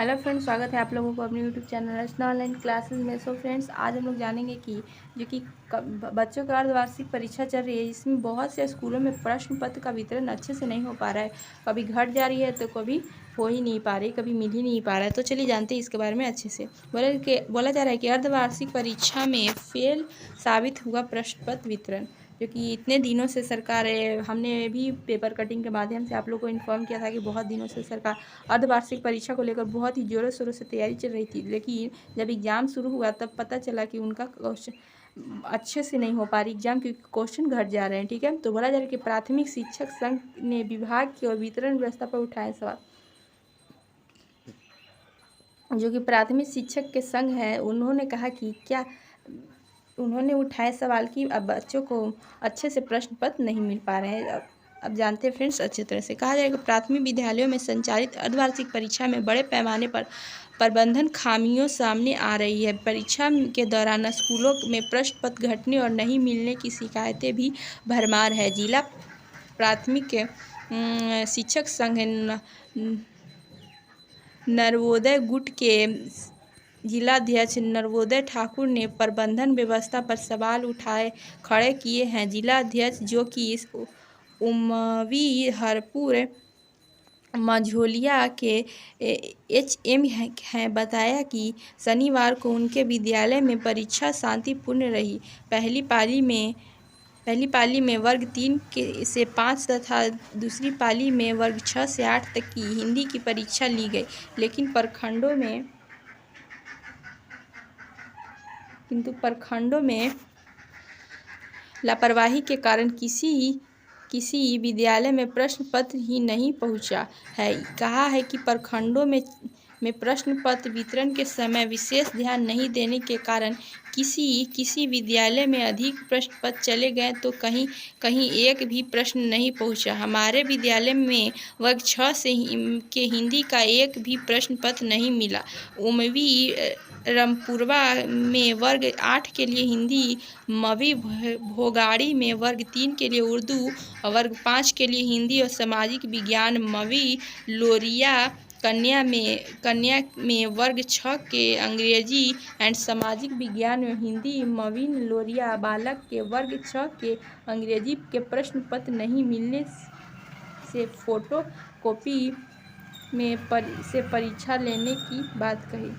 Hello friends, स्वागत है आप लोगों को अपने यूट्यूब चैनल रचना ऑनलाइन क्लासेस में। सो फ्रेंड्स, आज हम लोग जानेंगे कि जो कि बच्चों का अर्धवार्षिक परीक्षा चल रही है, इसमें बहुत से स्कूलों में प्रश्न पत्र का वितरण अच्छे से नहीं हो पा रहा है। कभी घट जा रही है तो कभी हो ही नहीं पा रही, कभी मिल ही नहीं पा रहा है। तो चलिए जानते हैं इसके बारे में अच्छे से। बोला जा रहा है कि अर्धवार्षिक परीक्षा में फेल साबित हुआ प्रश्न पत्र वितरण। जो कि इतने दिनों से सरकार हमने भी पेपर कटिंग के माध्यम से आप लोगों को इन्फॉर्म किया था कि बहुत दिनों से सरकार अर्धवार्षिक परीक्षा को लेकर बहुत ही ज़ोरों शोरों से तैयारी चल रही थी। लेकिन जब एग्ज़ाम शुरू हुआ तब पता चला कि उनका क्वेश्चन अच्छे से नहीं हो पा रही एग्जाम, क्योंकि क्वेश्चन घट जा रहे हैं। ठीक है, तो बोला जा रहा है कि प्राथमिक शिक्षक संघ ने विभाग की और वितरण व्यवस्था पर उठाए सवाल। जो कि प्राथमिक शिक्षक के संघ है, उन्होंने कहा कि क्या उन्होंने उठाए सवाल कि अब बच्चों को अच्छे से प्रश्न पत्र नहीं मिल पा रहे हैं। अब जानते हैं फ्रेंड्स अच्छी तरह से। कहा जाएगा प्राथमिक विद्यालयों में संचालित अर्धवार्षिक परीक्षा में बड़े पैमाने पर प्रबंधन खामियों सामने आ रही है। परीक्षा के दौरान स्कूलों में प्रश्न पत्र घटने और नहीं मिलने की शिकायतें भी भरमार है। जिला प्राथमिक शिक्षक संघ नवोदय गुट के जिलाध्यक्ष नवोदय ठाकुर ने प्रबंधन व्यवस्था पर सवाल खड़े किए हैं। जिलाध्यक्ष जो कि इस उमवी हरपुर मझोलिया के एचएम हैं, बताया कि शनिवार को उनके विद्यालय में परीक्षा शांतिपूर्ण रही। पहली पाली में वर्ग 3 से 5 तथा दूसरी पाली में वर्ग 6 से 8 तक की हिंदी की परीक्षा ली गई। लेकिन प्रखंडों में लापरवाही के कारण किसी विद्यालय में प्रश्न पत्र ही नहीं पहुंचा है। कहा है कि प्रखंडों में प्रश्न पत्र वितरण के समय विशेष ध्यान नहीं देने के कारण किसी विद्यालय में अधिक प्रश्न पत्र चले गए तो कहीं एक भी प्रश्न नहीं पहुंचा। हमारे विद्यालय में वर्ग 6 के हिंदी का एक भी प्रश्न पत्र नहीं मिला। उमवी रामपुरवा में वर्ग 8 के लिए हिंदी, मवी भोगाड़ी में वर्ग 3 के लिए उर्दू, वर्ग 5 के लिए हिंदी और सामाजिक विज्ञान, मवी लोरिया कन्या में वर्ग 6 के अंग्रेजी एंड सामाजिक विज्ञान में हिंदी, मवीन लोरिया बालक के वर्ग 6 के अंग्रेजी के प्रश्न पत्र नहीं मिलने से फोटो कॉपी से परीक्षा लेने की बात कही।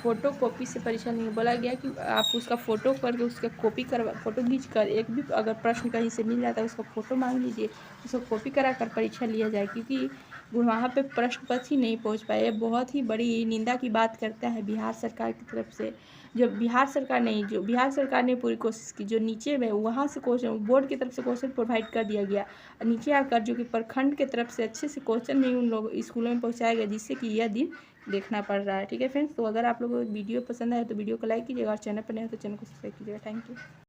फ़ोटो कॉपी से परीक्षा नहीं, बोला गया कि आप उसका फ़ोटो करके उसका फ़ोटो खींच कर एक भी अगर प्रश्न कहीं से मिल जाता है उसका फ़ोटो मांग लीजिए, उसको कॉपी करा कर परीक्षा लिया जाए, क्योंकि वहाँ पे प्रश्न पत्र ही नहीं पहुँच पाए। ये बहुत ही बड़ी निंदा की बात करता है बिहार सरकार की तरफ से। जो बिहार सरकार ने पूरी कोशिश की, जो नीचे में वहाँ से क्वेश्चन बोर्ड की तरफ से क्वेश्चन प्रोवाइड कर दिया गया, नीचे आकर जो कि प्रखंड की तरफ से अच्छे से क्वेश्चन नहीं उन लोग स्कूलों में पहुँचाया गया, जिससे कि यह दिन देखना पड़ रहा है। ठीक है फ्रेंड्स, तो अगर आप लोगों को वीडियो पसंद आए तो वीडियो को लाइक कीजिएगा और चैनल पर नए हो तो चैनल को सब्सक्राइब कीजिएगा। Thank you.